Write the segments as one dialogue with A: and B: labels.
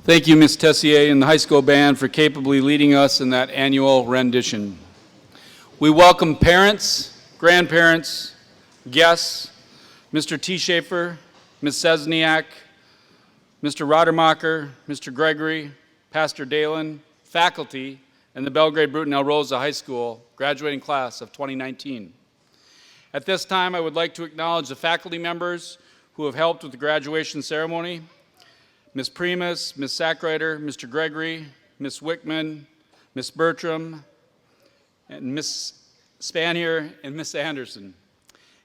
A: Thank you, Ms. Tessier and the high school band for capably leading us in that annual rendition. We welcome parents, grandparents, guests, Mr. T. Schaefer, Ms. Sesniak, Mr. Rodermacher, Mr. Gregory, Pastor Dalen, faculty, and the Belgrade Bruton-El Rosa High School graduating class of 2019. At this time, I would like to acknowledge the faculty members who have helped with the graduation ceremony: Ms. Primus, Ms. Sackreiter, Mr. Gregory, Ms. Wickman, Ms. Bertram, and Ms. Spanier and Ms. Anderson.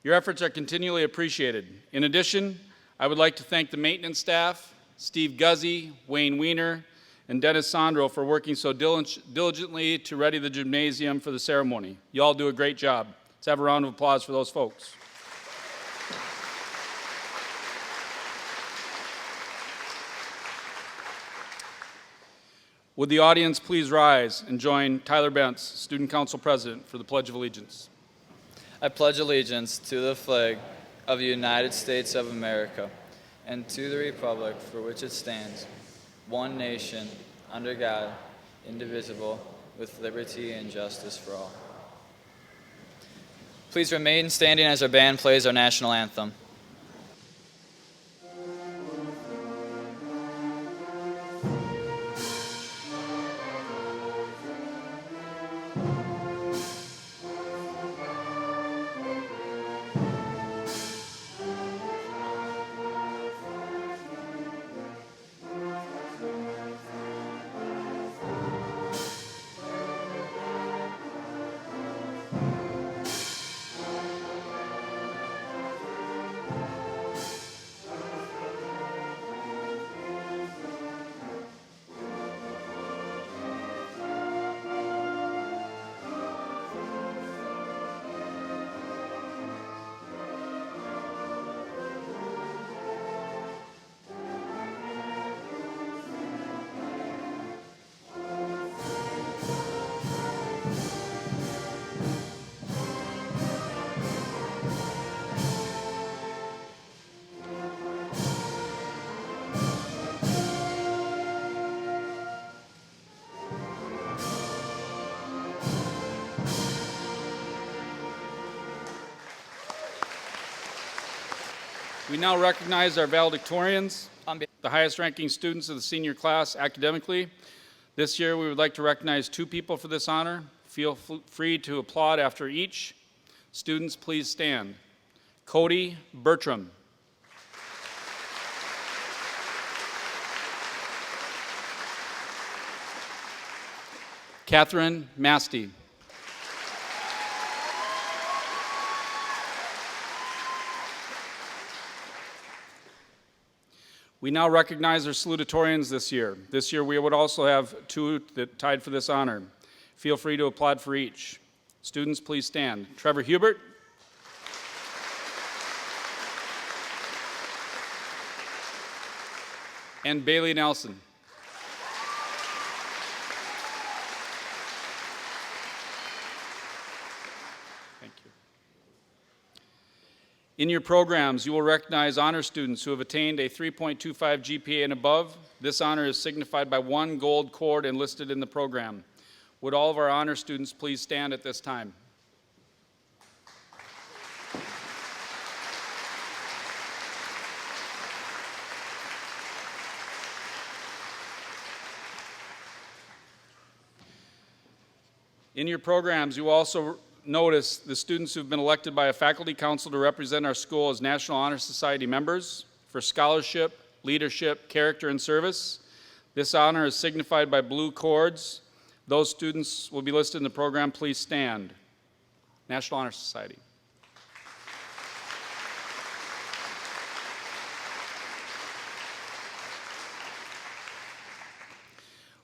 A: Your efforts are continually appreciated. In addition, I would like to thank the maintenance staff, Steve Guzzi, Wayne Weiner, and Dennis Sandro for working so diligently to ready the gymnasium for the ceremony. You all do a great job. Let's have a round of applause for those folks. Would the audience please rise and join Tyler Bentz, Student Council President, for the Pledge of Allegiance.
B: I pledge allegiance to the flag of the United States of America and to the republic for which it stands, one nation, under God, indivisible, with liberty and justice for all. Please remain standing as our band plays our national anthem.
A: We now recognize our valedictorians, the highest ranking students of the senior class academically. This year we would like to recognize 2 people for this honor. Feel free to applaud after each. Students, please stand. Cody Bertram. Catherine Masty. We now recognize our salutatorians this year. This year we would also have 2 that tied for this honor. Feel free to applaud for each. Students, please stand. Trevor Hubert. And Bailey Nelson. Thank you. In your programs, you will recognize honor students who have attained a 3.25 GPA and above. This honor is signified by 1 gold cord enlisted in the program. Would all of our honor students please stand at this time? In your programs, you will also notice the students who have been elected by a faculty council to represent our school as National Honor Society members for scholarship, leadership, character, and service. This honor is signified by blue cords. Those students will be listed in the program. Please stand. National Honor Society.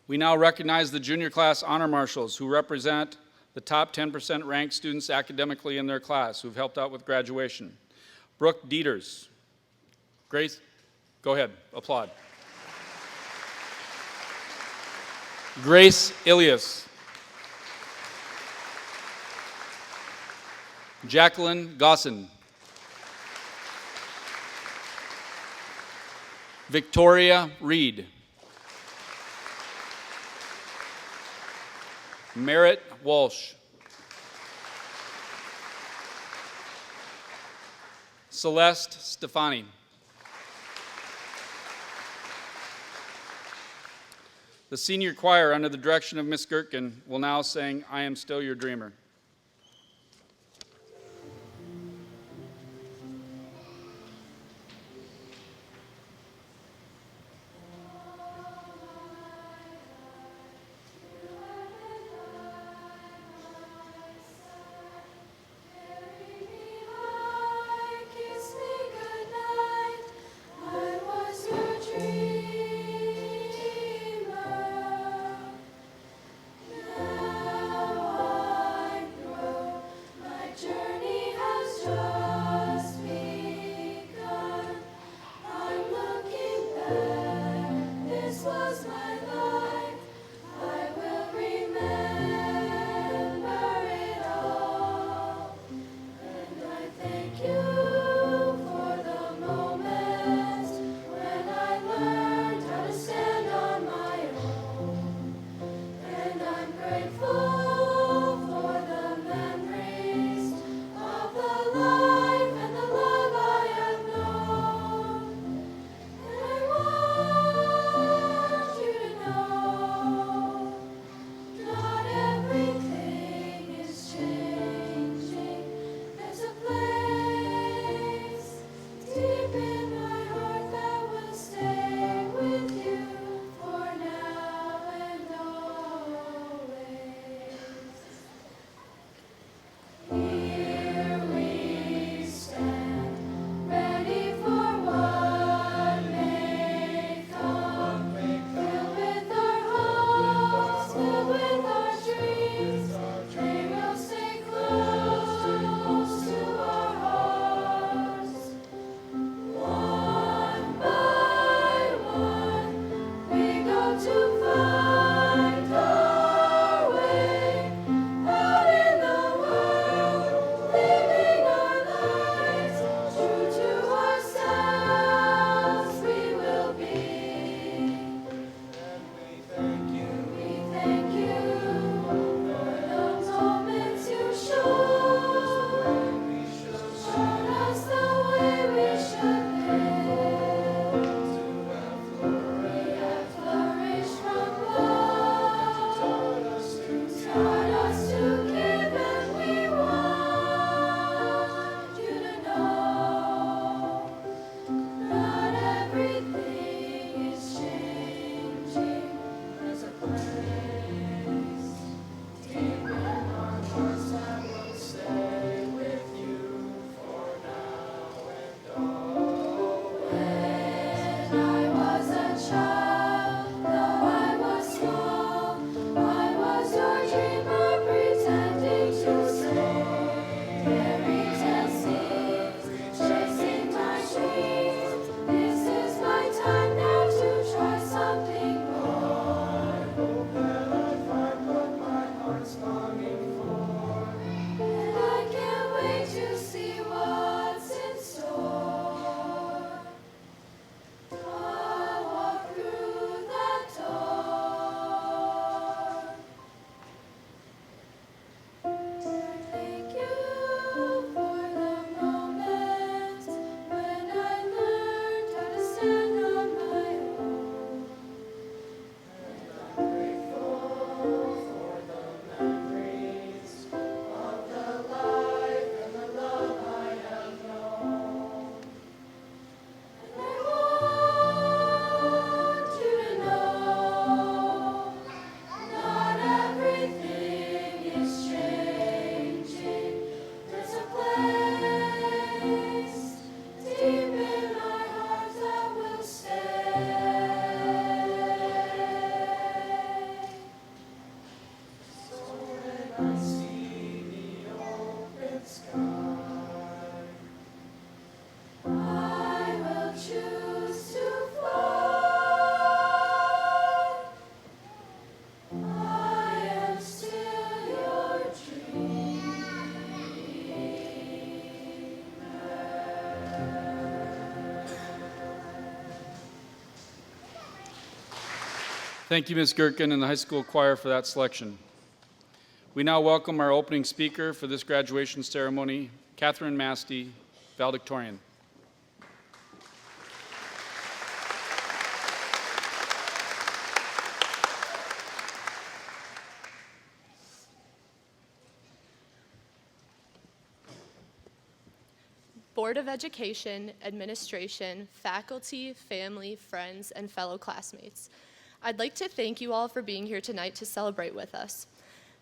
A: We now recognize the junior class honor marshals who represent the top 10% ranked students academically in their class who've helped out with graduation. Brooke Dieters. Grace, go ahead, applaud. Grace Ilias. Jacqueline Gosson. Victoria Reed. Merritt Walsh. Celeste Stefani. The senior choir, under the direction of Miss Gertken, will now sing I Am Still Your Dreamer. Thank you, Ms. Gertken and the high school choir for that selection. We now welcome our opening speaker for this graduation ceremony, Catherine Mastey, valedictorian.
C: Board of Education, administration, faculty, family, friends, and fellow classmates. I'd like to thank you all for being here tonight to celebrate with us.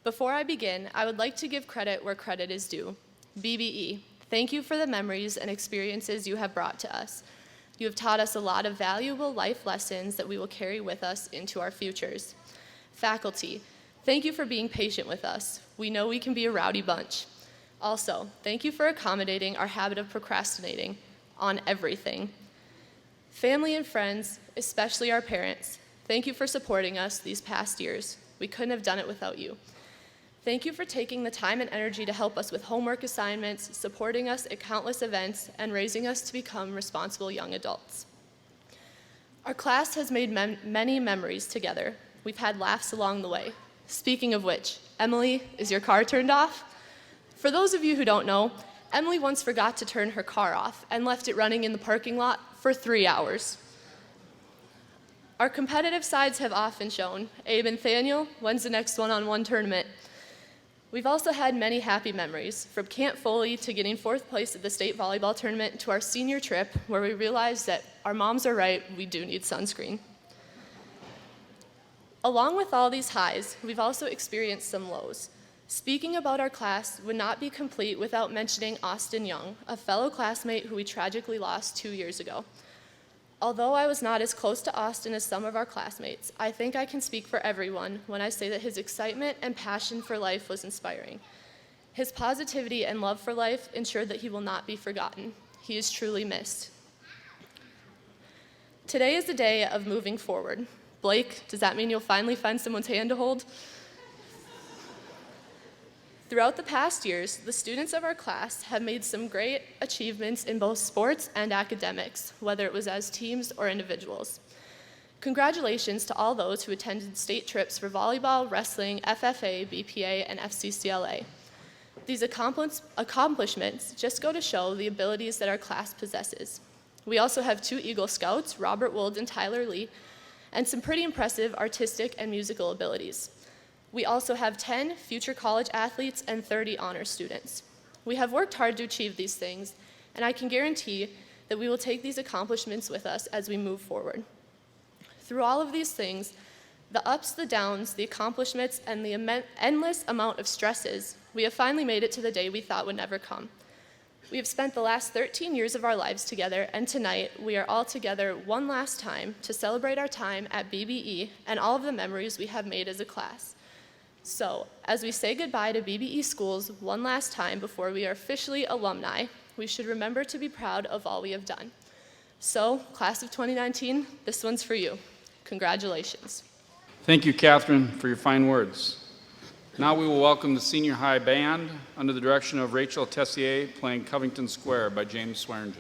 C: Before I begin, I would like to give credit where credit is due. BBE, thank you for the memories and experiences you have brought to us. You have taught us a lot of valuable life lessons that we will carry with us into our futures. Faculty, thank you for being patient with us. We know we can be a rowdy bunch. Also, thank you for accommodating our habit of procrastinating on everything. Family and friends, especially our parents, thank you for supporting us these past years. We couldn't have done it without you. Thank you for taking the time and energy to help us with homework assignments, supporting us at countless events, and raising us to become responsible young adults. Our class has made many memories together. We've had laughs along the way. Speaking of which, Emily, is your car turned off? For those of you who don't know, Emily once forgot to turn her car off and left it running in the parking lot for 3 hours. Our competitive sides have often shown. Abe and Thaniel, when's the next one-on-one tournament? We've also had many happy memories, from Camp Foley to getting 4th place at the state volleyball tournament to our senior trip, where we realized that our moms are right, we do need sunscreen. Along with all these highs, we've also experienced some lows. Speaking about our class would not be complete without mentioning Austin Young, a fellow classmate who we tragically lost 2 years ago. Although I was not as close to Austin as some of our classmates, I think I can speak for everyone when I say that his excitement and passion for life was inspiring. His positivity and love for life ensured that he will not be forgotten. He is truly missed. Today is the day of moving forward. Blake, does that mean you'll finally find someone's hand to hold? Throughout the past years, the students of our class have made some great achievements in both sports and academics, whether it was as teams or individuals. Congratulations to all those who attended state trips for volleyball, wrestling, FFA, BPA, and FCCLA. These accomplishments just go to show the abilities that our class possesses. We also have 2 Eagle Scouts, Robert Wold and Tyler Lee, and some pretty impressive artistic and musical abilities. We also have 10 future college athletes and 30 honor students. We have worked hard to achieve these things, and I can guarantee that we will take these accomplishments with us as we move forward. Through all of these things, the ups, the downs, the accomplishments, and the endless amount of stresses, we have finally made it to the day we thought would never come. We have spent the last 13 years of our lives together, and tonight we are all together one last time to celebrate our time at BBE and all of the memories we have made as a class. So, as we say goodbye to BBE schools one last time before we are officially alumni, we should remember to be proud of all we have done. So, class of 2019, this one's for you. Congratulations.
A: Thank you, Catherine, for your fine words. Now we will welcome the senior high band under the direction of Rachel Tessier playing Covington Square by James Swearingen.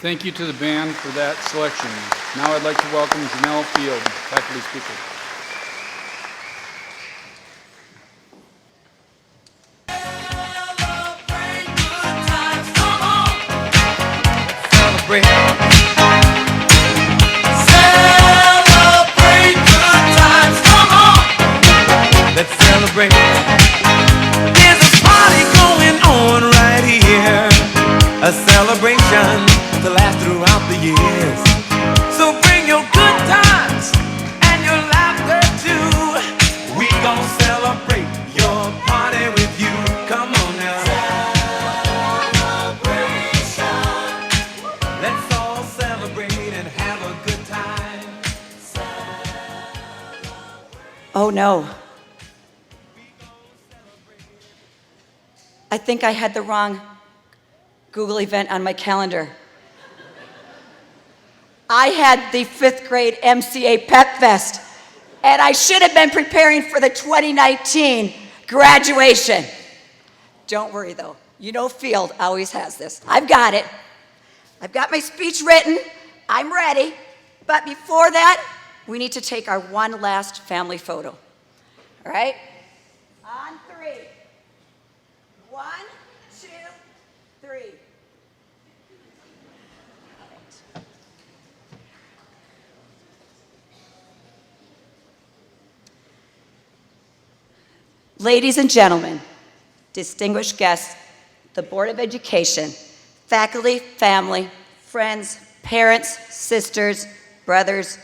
A: Thank you to the band for that selection. Now I'd like to welcome Janelle Field, faculty speaker.
D: Celebrate. Celebrate good times, come on. Let's celebrate. There's a party going on right here. A celebration to last throughout the years. So bring your good times and your laughter too. We gon' celebrate your party with you. Come on now. Let's all celebrate and have a good time.
E: Oh no. I think I had the wrong Google event on my calendar. I had the 5th grade MCA Pep Fest, and I should have been preparing for the 2019 graduation. Don't worry though, you know Field always has this. I've got it. I've got my speech written, I'm ready, but before that, we need to take our one last family photo. All right? On 3. 1, 2, 3. Ladies and gentlemen, distinguished guests, the Board of Education, faculty, family, friends, parents, sisters, brothers,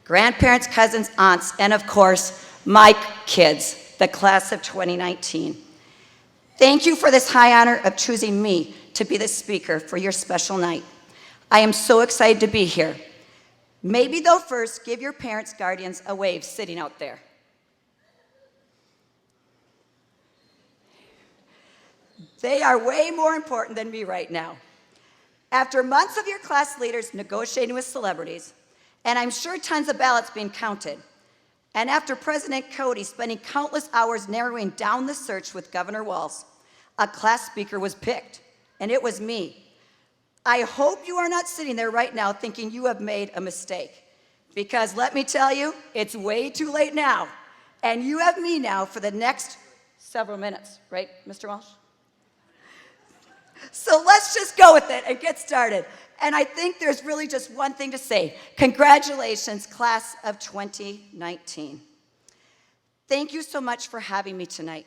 E: grandparents, cousins, aunts, and of course, my kids, the class of 2019. Thank you for this high honor of choosing me to be the speaker for your special night. I am so excited to be here. Maybe though first, give your parents, guardians a wave sitting out there. They are way more important than me right now. After months of your class leaders negotiating with celebrities, and I'm sure tons of ballots being counted, and after President Cody spending countless hours narrowing down the search with Governor Walz, a class speaker was picked, and it was me. I hope you are not sitting there right now thinking you have made a mistake, because let me tell you, it's way too late now, and you have me now for the next several minutes, right, Mr. Walsh? So let's just go with it and get started. And I think there's really just one thing to say. Congratulations, class of 2019. Thank you so much for having me tonight.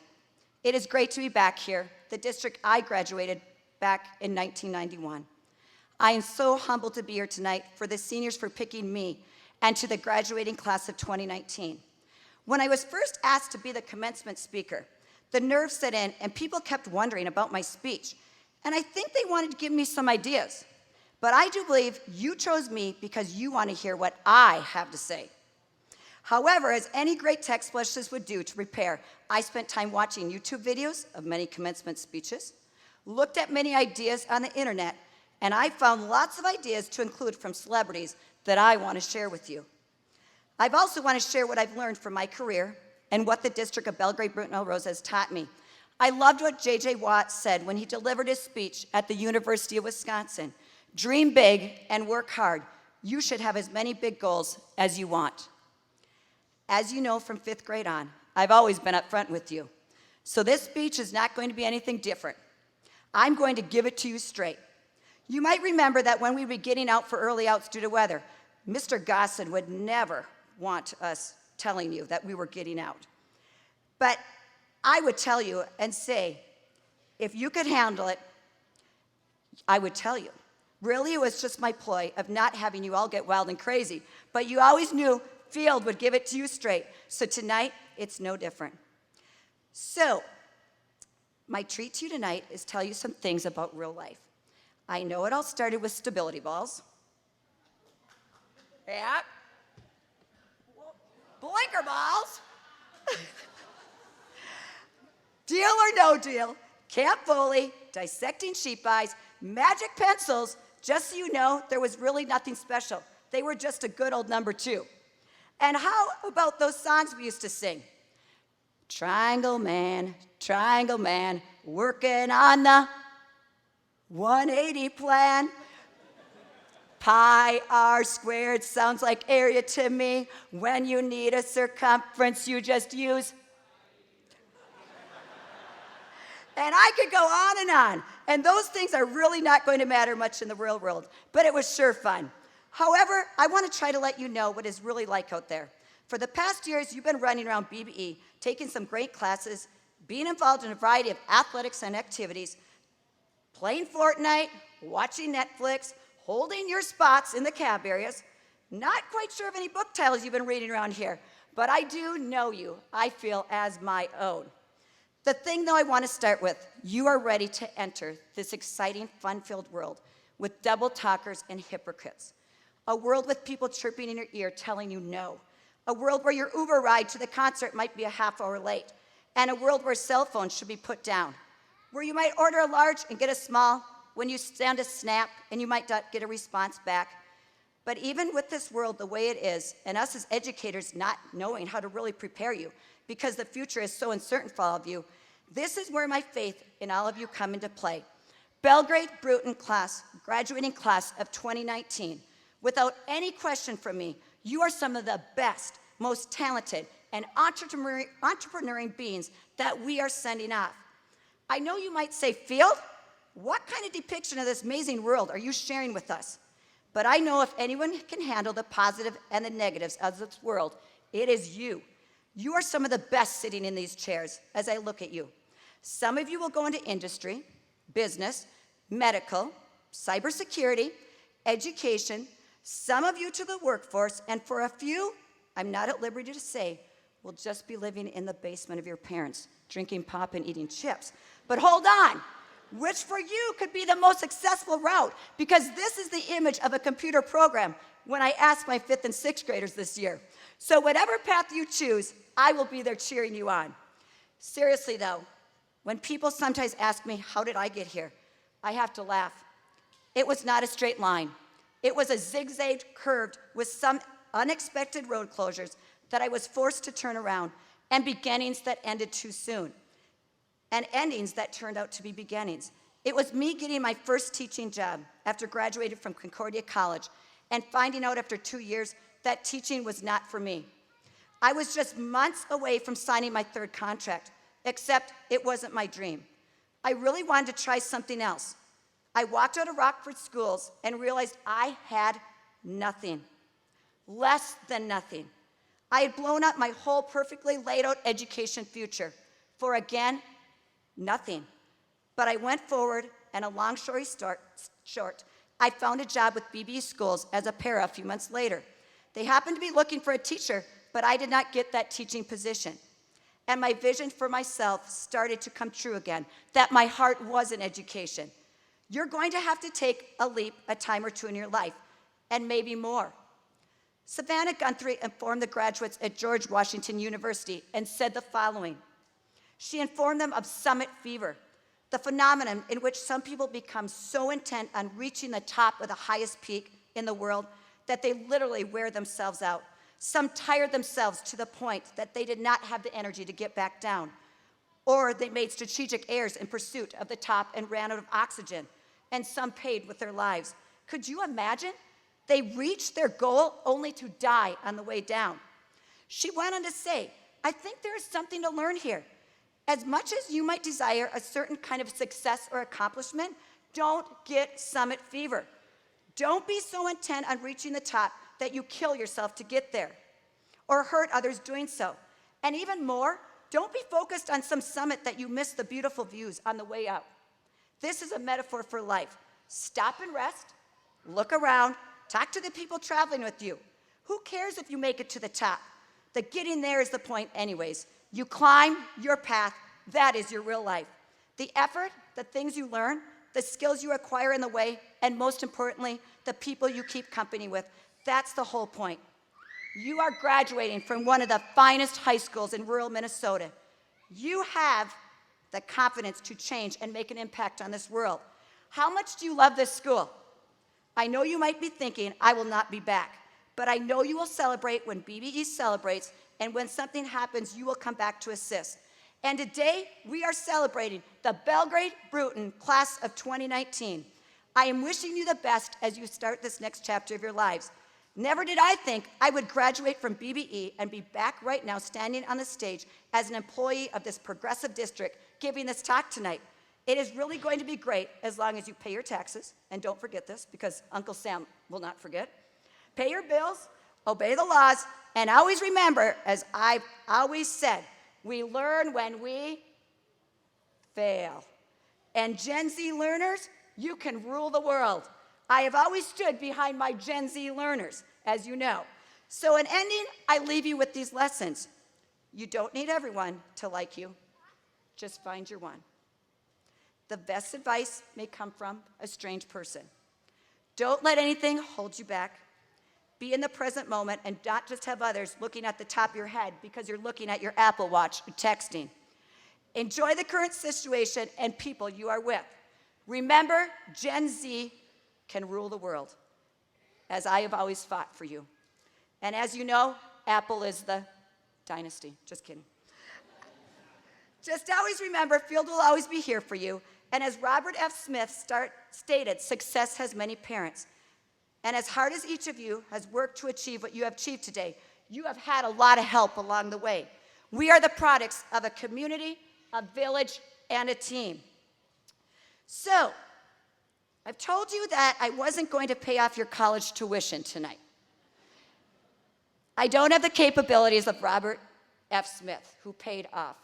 E: It is great to be back here, the district I graduated back in 1991. I am so humbled to be here tonight for the seniors for picking me and to the graduating class of 2019. When I was first asked to be the commencement speaker, the nerves set in and people kept wondering about my speech. And I think they wanted to give me some ideas. But I do believe you chose me because you want to hear what I have to say. However, as any great tech specialist would do to prepare, I spent time watching YouTube videos of many commencement speeches, looked at many ideas on the internet, and I found lots of ideas to include from celebrities that I want to share with you. I've also want to share what I've learned from my career and what the District of Belgrade-Bruton-Melrose has taught me. I loved what J.J. Watt said when he delivered his speech at the University of Wisconsin. Dream big and work hard. You should have as many big goals as you want. As you know from 5th grade on, I've always been up front with you. So this speech is not going to be anything different. I'm going to give it to you straight. You might remember that when we were getting out for early outs due to weather, Mr. Gosson would never want us telling you that we were getting out. But I would tell you and say, if you could handle it, I would tell you. Really, it was just my ploy of not having you all get wild and crazy. But you always knew Field would give it to you straight. So tonight, it's no different. So, my treat to you tonight is tell you some things about real life. I know it all started with stability balls. Yeah. Blinker balls. Deal or no deal, Camp Foley, dissecting sheep eyes, magic pencils, just so you know, there was really nothing special. They were just a good old number 2. And how about those songs we used to sing? Triangle man, working on the 180 plan. Pi r squared sounds like area to me. When you need a circumference, you just use. And I could go on and on. And those things are really not going to matter much in the real world, but it was sure fun. However, I want to try to let you know what it's really like out there. For the past years, you've been running around BBE, taking some great classes, being involved in a variety of athletics and activities, playing Fortnite, watching Netflix, holding your spots in the cab areas. Not quite sure of any book titles you've been reading around here, but I do know you, I feel, as my own. The thing, though, I want to start with, you are ready to enter this exciting, fun-filled world with double talkers and hypocrites. A world with people chirping in your ear telling you no. A world where your Uber ride to the concert might be a half hour late. And a world where cell phones should be put down. Where you might order a large and get a small, when you send a snap and you might not get a response back. But even with this world the way it is, and us as educators not knowing how to really prepare you, because the future is so uncertain for all of you, this is where my faith in all of you come into play. Belgrade Bruton class, graduating class of 2019, without any question from me, you are some of the best, most talented, and entrepreneurial beings that we are sending off. I know you might say, Field, what kind of depiction of this amazing world are you sharing with us? But I know if anyone can handle the positive and the negatives of this world, it is you. You are some of the best sitting in these chairs as I look at you. Some of you will go into industry, business, medical, cybersecurity, education, some of you to the workforce, and for a few, I'm not at liberty to say, will just be living in the basement of your parents, drinking pop and eating chips. But hold on, which for you could be the most successful route, because this is the image of a computer program when I asked my 5th and 6th graders this year. So whatever path you choose, I will be there cheering you on. Seriously though, when people sometimes ask me, how did I get here? I have to laugh. It was not a straight line. It was a zigzag curved with some unexpected road closures that I was forced to turn around, and beginnings that ended too soon, and endings that turned out to be beginnings. It was me getting my first teaching job after graduating from Concordia College and finding out after 2 years that teaching was not for me. I was just months away from signing my 3rd contract, except it wasn't my dream. I really wanted to try something else. I walked out of Rockford schools and realized I had nothing, less than nothing. I had blown up my whole perfectly laid out education future for, again, nothing. But I went forward, and a long story short, I found a job with BBE Schools as a para a few months later. They happened to be looking for a teacher, but I did not get that teaching position. And my vision for myself started to come true again, that my heart was in education. You're going to have to take a leap a time or two in your life, and maybe more. Savannah Guthrie informed the graduates at George Washington University and said the following. She informed them of summit fever, the phenomenon in which some people become so intent on reaching the top of the highest peak in the world that they literally wear themselves out. Some tired themselves to the point that they did not have the energy to get back down. Or they made strategic errors in pursuit of the top and ran out of oxygen, and some paid with their lives. Could you imagine? They reached their goal only to die on the way down. She went on to say, I think there is something to learn here. As much as you might desire a certain kind of success or accomplishment, don't get summit fever. Don't be so intent on reaching the top that you kill yourself to get there or hurt others doing so. And even more, don't be focused on some summit that you miss the beautiful views on the way up. This is a metaphor for life. Stop and rest, look around, talk to the people traveling with you. Who cares if you make it to the top? The getting there is the point anyways. You climb your path, that is your real life. The effort, the things you learn, the skills you acquire in the way, and most importantly, the people you keep company with, that's the whole point. You are graduating from one of the finest high schools in rural Minnesota. You have the confidence to change and make an impact on this world. How much do you love this school? I know you might be thinking, I will not be back, but I know you will celebrate when BBE celebrates, and when something happens, you will come back to assist. And today, we are celebrating the Belgrade Bruton Class of 2019. I am wishing you the best as you start this next chapter of your lives. Never did I think I would graduate from BBE and be back right now standing on the stage as an employee of this progressive district giving this talk tonight. It is really going to be great as long as you pay your taxes, and don't forget this because Uncle Sam will not forget. Pay your bills, obey the laws, and always remember, as I've always said, we learn when we fail. And Gen Z learners, you can rule the world. I have always stood behind my Gen Z learners, as you know. So in ending, I leave you with these lessons. You don't need everyone to like you. Just find your one. The best advice may come from a strange person. Don't let anything hold you back. Be in the present moment and not just have others looking at the top of your head because you're looking at your Apple Watch or texting. Enjoy the current situation and people you are with. Remember, Gen Z can rule the world, as I have always fought for you. And as you know, Apple is the dynasty. Just kidding. Just always remember, Field will always be here for you. And as Robert F. Smith stated, success has many parents. And as hard as each of you has worked to achieve what you have achieved today, you have had a lot of help along the way. We are the products of a community, a village, and a team. So, I've told you that I wasn't going to pay off your college tuition tonight. I don't have the capabilities of Robert F. Smith, who paid off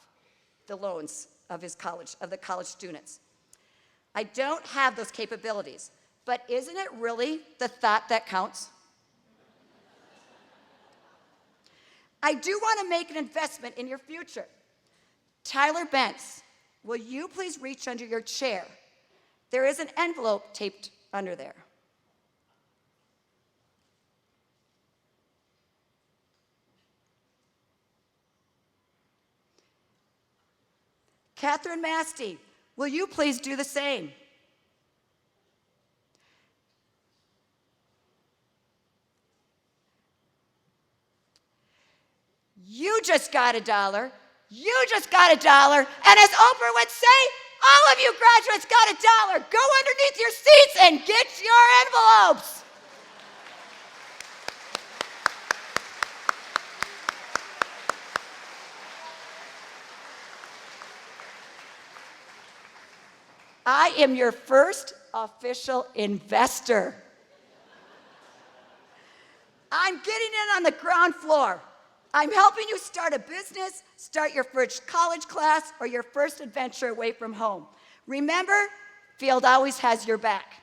E: the loans of his college, of the college students. I don't have those capabilities, but isn't it really the thought that counts? I do want to make an investment in your future. Tyler Bentz, will you please reach under your chair? There is an envelope taped under there. Catherine Masty, will you please do the same? You just got $1. You just got $1. And as Oprah would say, all of you graduates got $1. Go underneath your seats and get your envelopes. I am your first official investor. I'm getting in on the ground floor. I'm helping you start a business, start your first college class, or your first adventure away from home. Remember, Field always has your back.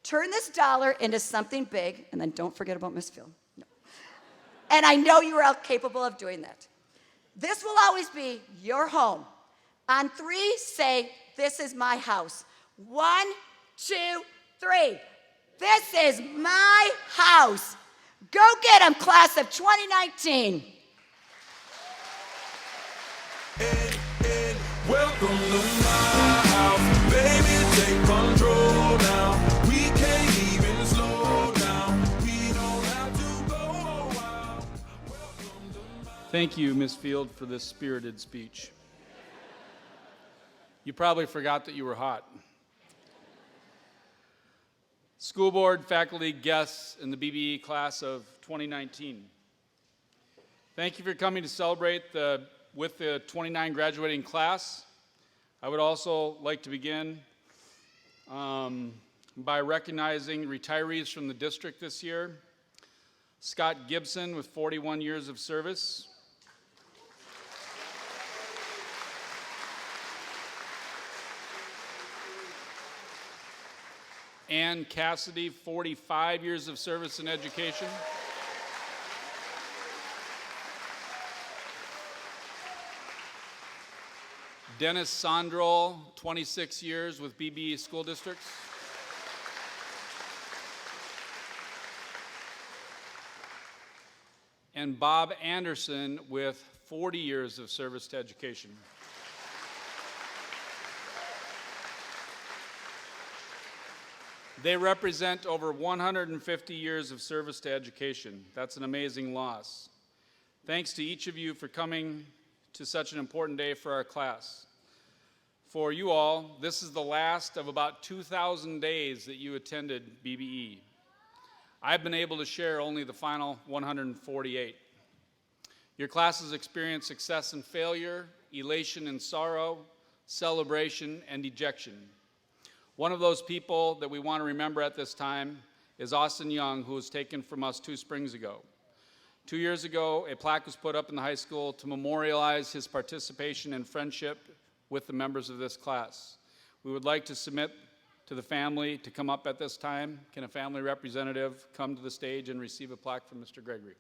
E: Turn this dollar into something big, and then don't forget about Miss Field. No. And I know you are all capable of doing that. This will always be your home. On 3, say, this is my house. 1, 2, 3. This is my house. Go get them, class of 2019.
F: Welcome to my house, baby, take control now. We can't even slow down. We don't have to go a while. Welcome to my...
A: Thank you, Ms. Field, for this spirited speech. You probably forgot that you were hot. School board, faculty, guests, and the BBE class of 2019. Thank you for coming to celebrate with the 29 graduating class. I would also like to begin by recognizing retirees from the district this year. Scott Gibson with 41 years of service. Ann Cassidy, 45 years of service in education. Dennis Sondrol, 26 years with BBE School Districts. And Bob Anderson with 40 years of service to education. They represent over 150 years of service to education. That's an amazing loss. Thanks to each of you for coming to such an important day for our class. For you all, this is the last of about 2,000 days that you attended BBE. I've been able to share only the final 148. Your classes experienced success and failure, elation and sorrow, celebration and dejection. One of those people that we want to remember at this time is Austin Young, who was taken from us 2 springs ago. 2 years ago, a plaque was put up in the high school to memorialize his participation and friendship with the members of this class. We would like to submit to the family to come up at this time. Can a family representative come to the stage and receive a plaque from Mr. Gregory?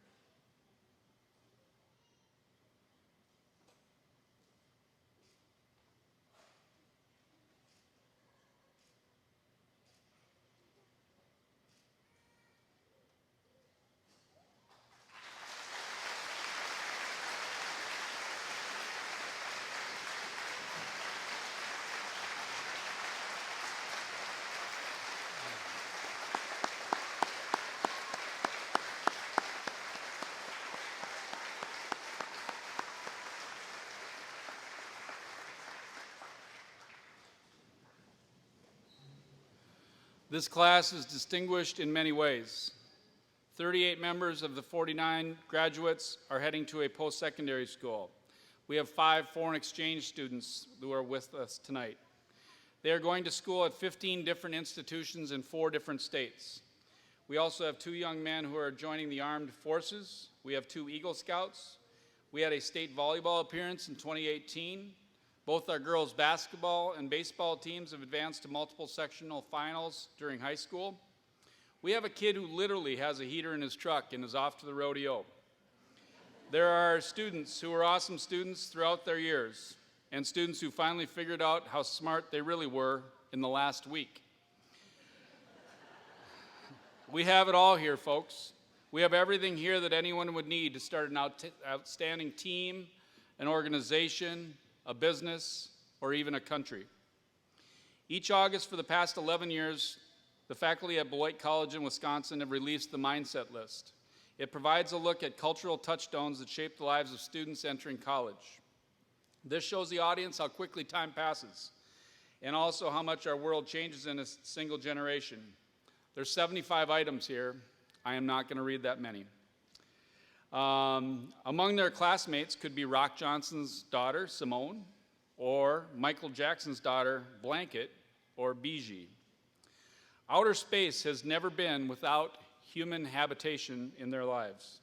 A: This class is distinguished in many ways. 38 members of the 49 graduates are heading to a post-secondary school. We have 5 foreign exchange students who are with us tonight. They are going to school at 15 different institutions in 4 different states. We also have 2 young men who are joining the armed forces. We have 2 Eagle Scouts. We had a state volleyball appearance in 2018. Both our girls' basketball and baseball teams have advanced to multiple sectional finals during high school. We have a kid who literally has a heater in his truck and is off to the rodeo. There are students who are awesome students throughout their years, and students who finally figured out how smart they really were in the last week. We have it all here, folks. We have everything here that anyone would need to start an outstanding team, an organization, a business, or even a country. Each August for the past 11 years, the faculty at Beloit College in Wisconsin have released the Mindset List. It provides a look at cultural touchstones that shape the lives of students entering college. This shows the audience how quickly time passes, and also how much our world changes in a single generation. There's 75 items here. I am not going to read that many. Among their classmates could be Rock Johnson's daughter, Simone, or Michael Jackson's daughter, Blanket, or Bijie. Outer space has never been without human habitation in their lives.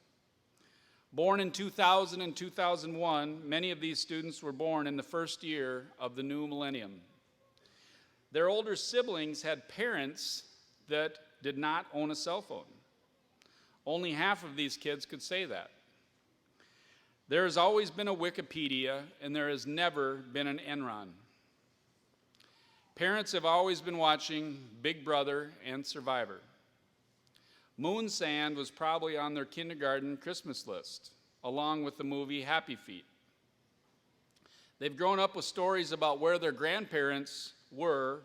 A: Born in 2000 and 2001, many of these students were born in the first year of the new millennium. Their older siblings had parents that did not own a cell phone. Only half of these kids could say that. There has always been a Wikipedia, and there has never been an Enron. Parents have always been watching Big Brother and Survivor. Moon Sand was probably on their kindergarten Christmas list, along with the movie Happy Feet. They've grown up with stories about where their grandparents were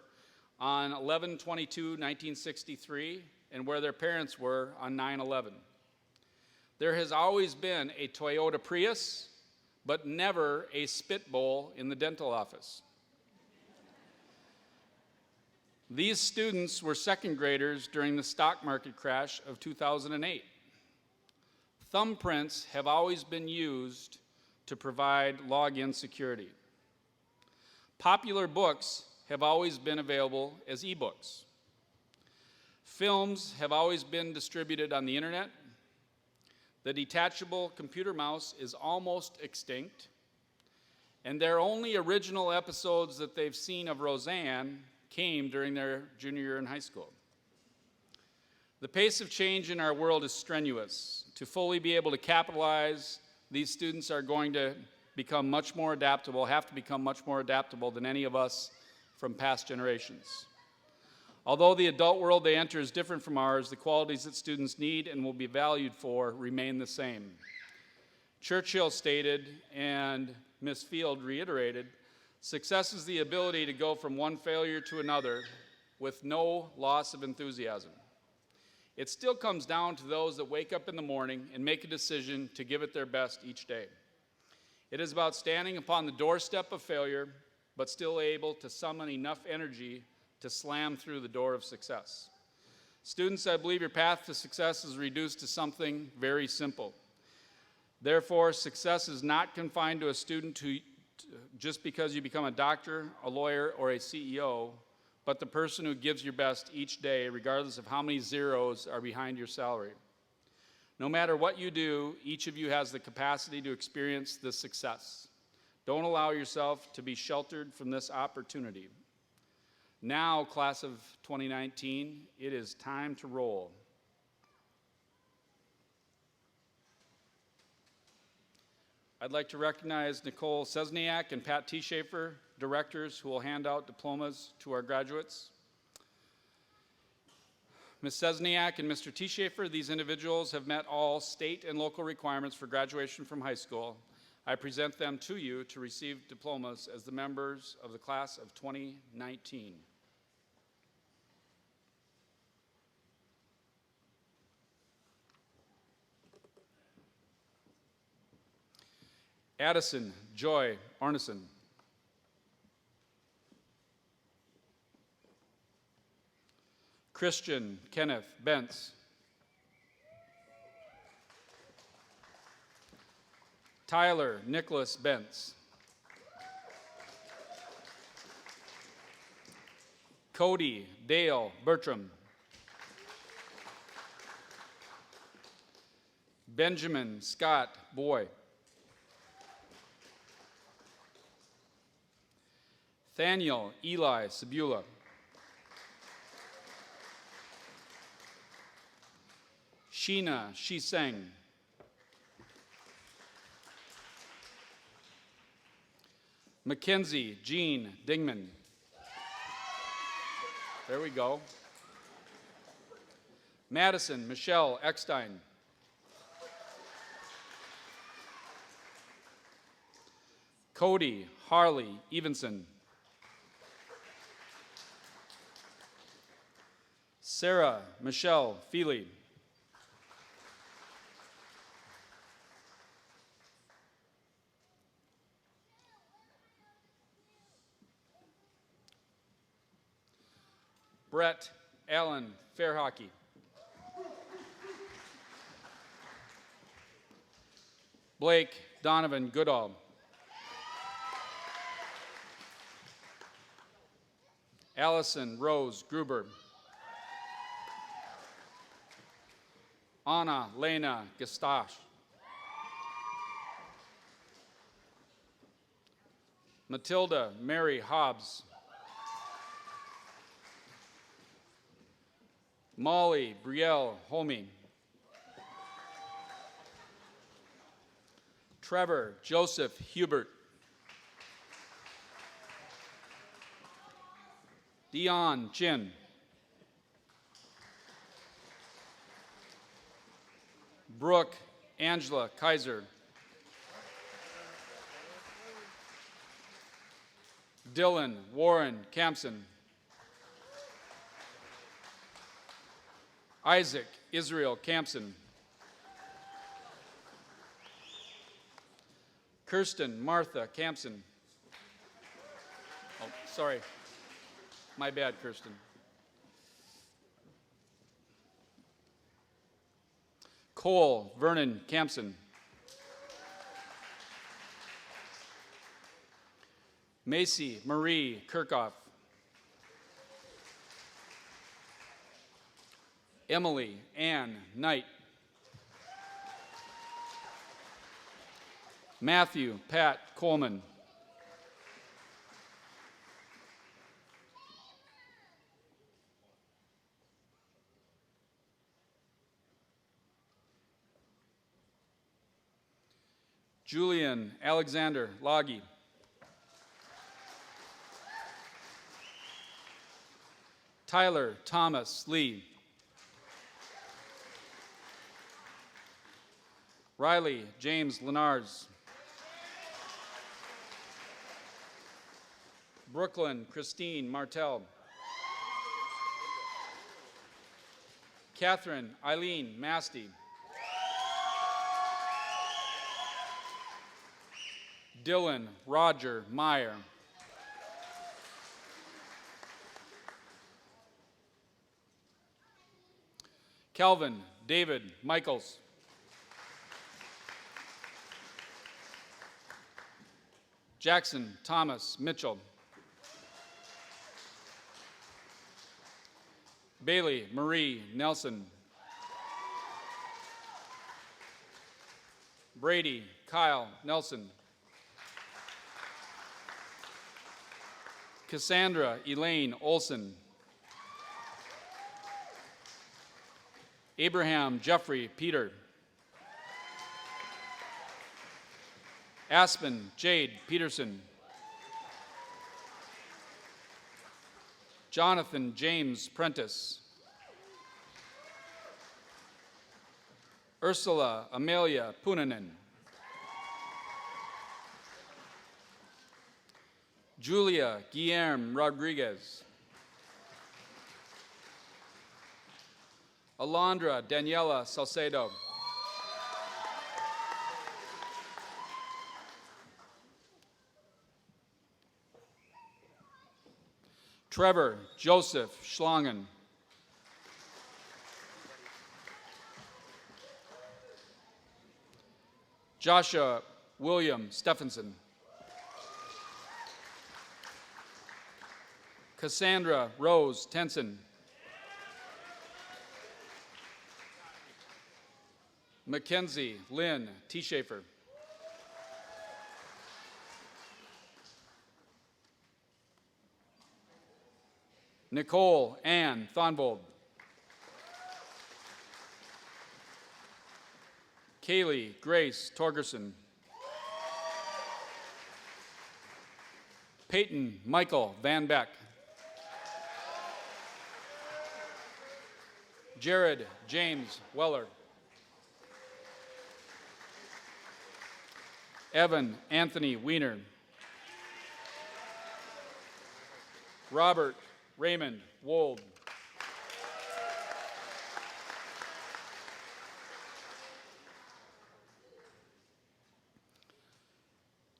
A: on 11/22/1963 and where their parents were on 9/11. There has always been a Toyota Prius, but never a spit bowl in the dental office. These students were second graders during the stock market crash of 2008. Thumbprints have always been used to provide login security. Popular books have always been available as ebooks. Films have always been distributed on the internet. The detachable computer mouse is almost extinct. And their only original episodes that they've seen of Roseanne came during their junior year in high school. The pace of change in our world is strenuous. To fully be able to capitalize, these students are going to become much more adaptable, have to become much more adaptable than any of us from past generations. Although the adult world they enter is different from ours, the qualities that students need and will be valued for remain the same. Churchill stated, and Miss Field reiterated, success is the ability to go from one failure to another with no loss of enthusiasm. It still comes down to those that wake up in the morning and make a decision to give it their best each day. It is about standing upon the doorstep of failure but still able to summon enough energy to slam through the door of success. Students, I believe your path to success is reduced to something very simple. Therefore, success is not confined to a student who, just because you become a doctor, a lawyer, or a CEO, but the person who gives your best each day, regardless of how many zeros are behind your salary. No matter what you do, each of you has the capacity to experience this success. Don't allow yourself to be sheltered from this opportunity. Now, class of 2019, it is time to roll. I'd like to recognize Nicole Sesniak and Pat T. Schaefer, directors, who will hand out diplomas to our graduates. Ms. Sesniak and Mr. T. Schaefer, these individuals have met all state and local requirements for graduation from high school. I present them to you to receive diplomas as the members of the class of 2019. Addison Joy Arneson. Christian Kenneth Bentz. Tyler Nicholas Bentz. Cody Dale Bertram. Benjamin Scott Boy. Thaniel Eli Sabula. Sheena Shiseng. Mackenzie Jean Dingman. There we go. Madison Michelle Eckstein. Cody Harley Evenson. Sarah Michelle Feely. Brett Allen Fairhockey. Blake Donovan Goodall. Allison Rose Gruber. Anna Lena Gastache. Matilda Mary Hobbs. Molly Brielle Homey. Trevor Joseph Hubert. Dion Chin. Brooke Angela Kaiser. Dylan Warren Campson. Isaac Israel Campson. Kirsten Martha Campson. Oh, sorry. My bad, Kirsten. Cole Vernon Campson. Macy Marie Kirchhoff. Emily Ann Knight. Matthew Pat Coleman. Julian Alexander Loggy. Tyler Thomas Lee. Riley James Lenars. Brooklyn Christine Martell. Catherine Eileen Masty. Dylan Roger Meyer. Calvin David Michaels. Jackson Thomas Mitchell. Bailey Marie Nelson. Brady Kyle Nelson. Cassandra Elaine Olson. Abraham Jeffrey Peter. Aspen Jade Peterson. Jonathan James Prentice. Ursula Amelia Punanen. Julia Guillermo Rodriguez. Alondra Daniela Salcedo. Trevor Joseph Schlangen. Joshua William Stephenson. Cassandra Rose Tenson. Mackenzie Lynn T. Schaefer. Nicole Ann Thonvold. Kaylee Grace Torgerson. Peyton Michael Van Beck. Jared James Weller. Evan Anthony Wiener. Robert Raymond Wold.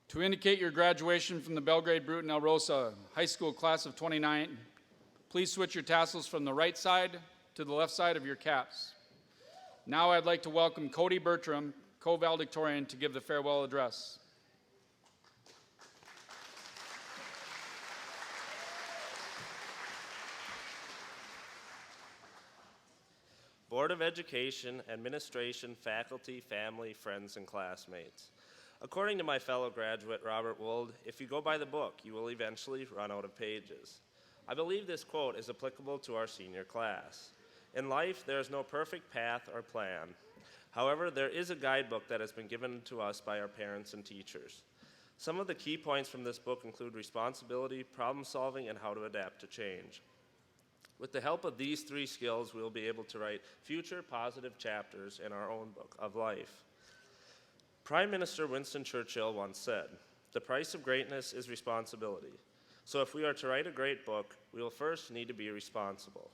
A: To indicate your graduation from the Belgrade Bruton El Rosa High School Class of 29, please switch your tassels from the right side to the left side of your caps. Now I'd like to welcome Cody Bertram, co-valedictorian, to give the farewell address.
G: Board of Education, administration, faculty, family, friends, and classmates. According to my fellow graduate, Robert Wold, if you go by the book, you will eventually run out of pages. I believe this quote is applicable to our senior class. In life, there is no perfect path or plan. However, there is a guidebook that has been given to us by our parents and teachers. Some of the key points from this book include responsibility, problem solving, and how to adapt to change. With the help of these three skills, we will be able to write future positive chapters in our own book of life. Prime Minister Winston Churchill once said, "The price of greatness is responsibility." So if we are to write a great book, we will first need to be responsible.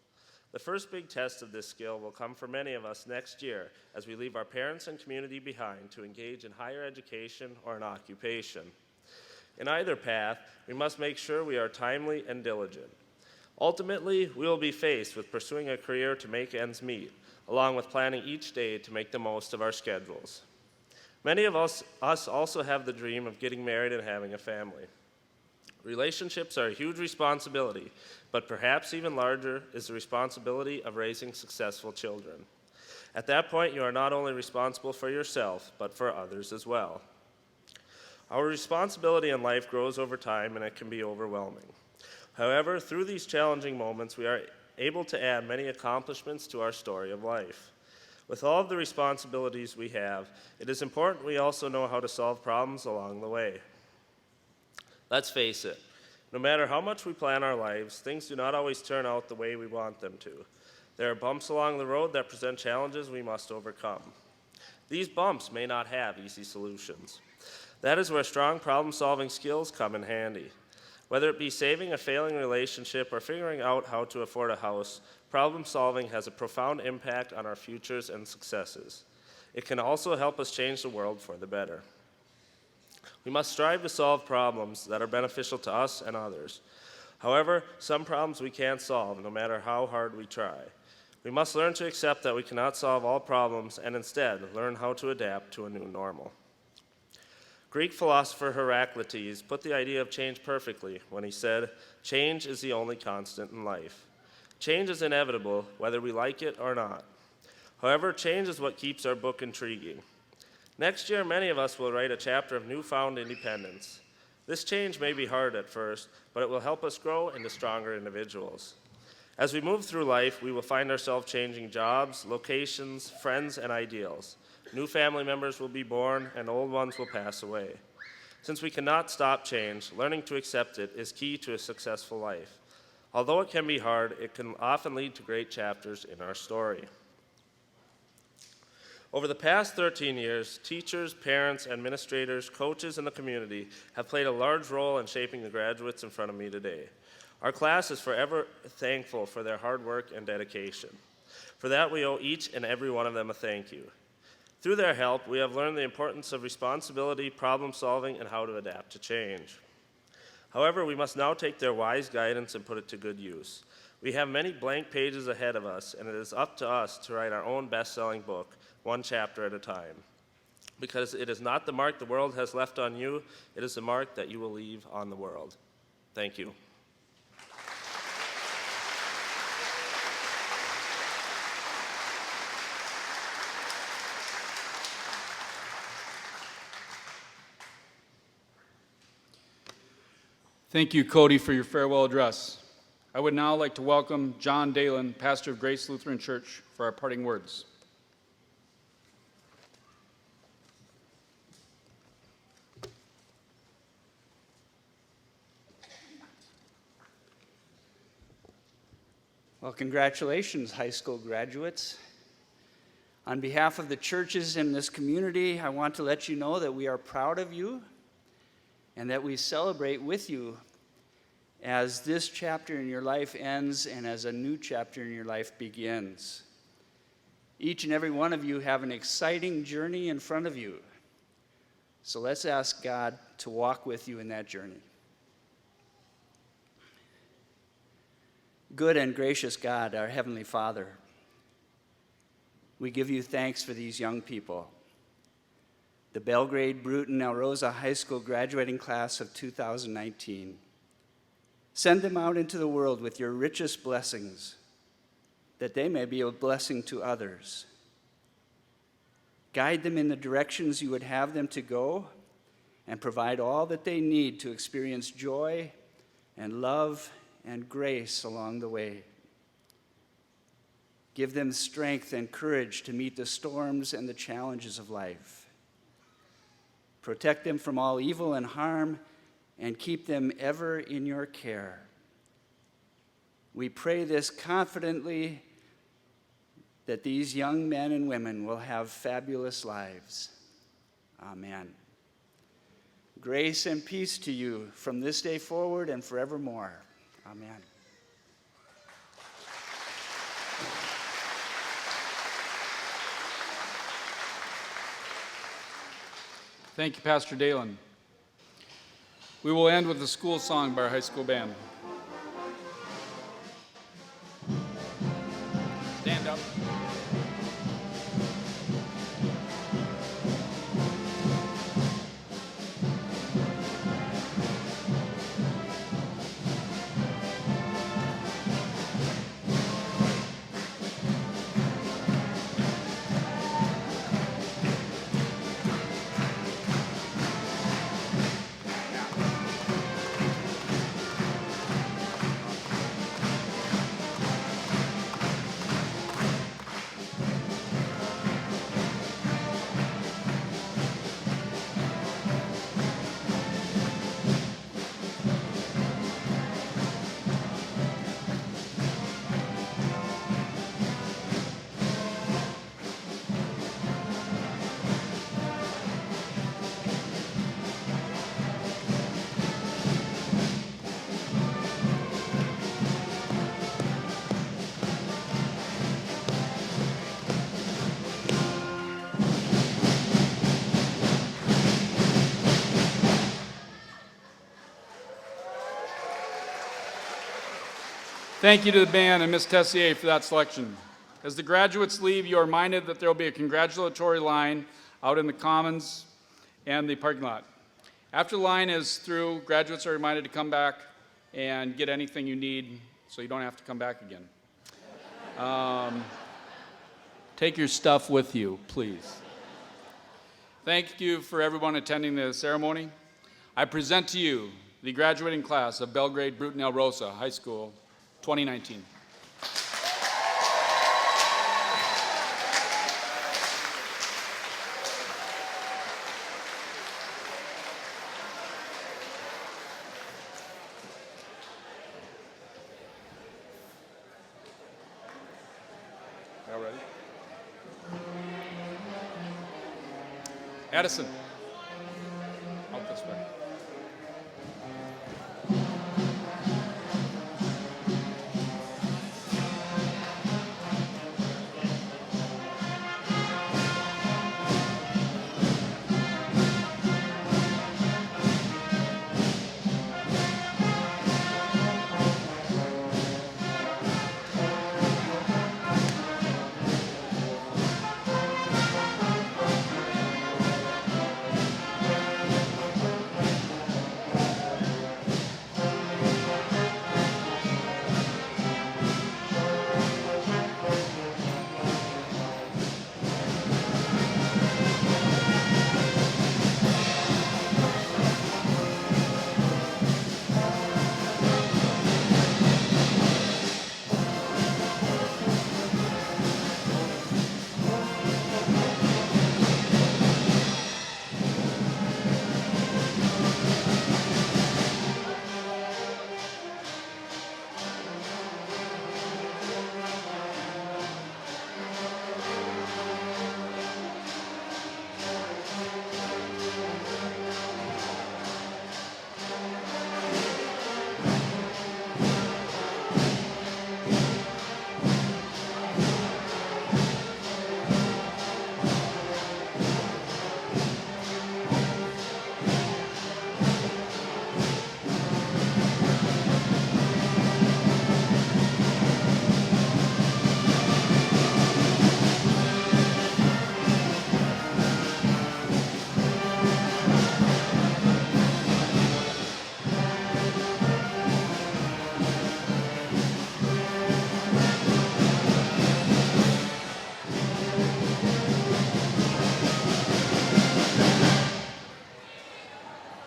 G: The first big test of this skill will come for many of us next year as we leave our parents and community behind to engage in higher education or an occupation. In either path, we must make sure we are timely and diligent. Ultimately, we will be faced with pursuing a career to make ends meet, along with planning each day to make the most of our schedules. Many of us also have the dream of getting married and having a family. Relationships are a huge responsibility, but perhaps even larger is the responsibility of raising successful children. At that point, you are not only responsible for yourself, but for others as well. Our responsibility in life grows over time, and it can be overwhelming. However, through these challenging moments, we are able to add many accomplishments to our story of life. With all of the responsibilities we have, it is important we also know how to solve problems along the way. Let's face it, no matter how much we plan our lives, things do not always turn out the way we want them to. There are bumps along the road that present challenges we must overcome. These bumps may not have easy solutions. That is where strong problem-solving skills come in handy. Whether it be saving a failing relationship or figuring out how to afford a house, problem solving has a profound impact on our futures and successes. It can also help us change the world for the better. We must strive to solve problems that are beneficial to us and others. However, some problems we can't solve no matter how hard we try. We must learn to accept that we cannot solve all problems and instead learn how to adapt to a new normal. Greek philosopher Heraclitus put the idea of change perfectly when he said, "Change is the only constant in life." Change is inevitable, whether we like it or not. However, change is what keeps our book intriguing. Next year, many of us will write a chapter of newfound independence. This change may be hard at first, but it will help us grow into stronger individuals. As we move through life, we will find ourselves changing jobs, locations, friends, and ideals. New family members will be born, and old ones will pass away. Since we cannot stop change, learning to accept it is key to a successful life. Although it can be hard, it can often lead to great chapters in our story. Over the past 13 years, teachers, parents, administrators, coaches, and the community have played a large role in shaping the graduates in front of me today. Our class is forever thankful for their hard work and dedication. For that, we owe each and every one of them a thank you. Through their help, we have learned the importance of responsibility, problem solving, and how to adapt to change. However, we must now take their wise guidance and put it to good use. We have many blank pages ahead of us, and it is up to us to write our own best-selling book, one chapter at a time. Because it is not the mark the world has left on you, it is the mark that you will leave on the world. Thank you.
A: Thank you, Cody, for your farewell address. I would now like to welcome John Dalen, pastor of Grace Lutheran Church, for our parting words.
H: Well, congratulations, high school graduates. On behalf of the churches in this community, I want to let you know that we are proud of you and that we celebrate with you as this chapter in your life ends and as a new chapter in your life begins. Each and every one of you have an exciting journey in front of you. So let's ask God to walk with you in that journey. Good and gracious God, our Heavenly Father, we give you thanks for these young people. The Belgrade Bruton Alrosa High School graduating class of 2019. Send them out into the world with your richest blessings, that they may be a blessing to others. Guide them in the directions you would have them to go, and provide all that they need to experience joy and love and grace along the way. Give them strength and courage to meet the storms and the challenges of life. Protect them from all evil and harm, and keep them ever in your care. We pray this confidently, that these young men and women will have fabulous lives. Amen. Grace and peace to you from this day forward and forevermore. Amen.
A: Thank you, Pastor Dalen. We will end with a school song by our high school band. Stand up. Thank you to the band and Ms. Tessier for that selection. As the graduates leave, you are reminded that there will be a congratulatory line out in the commons and the parking lot. After the line is through, graduates are reminded to come back and get anything you need so you don't have to come back again. Take your stuff with you, please. Thank you for everyone attending the ceremony. I present to you the graduating class of Belgrade Bruton El Rosa High School 2019. All ready? Addison. Out this way.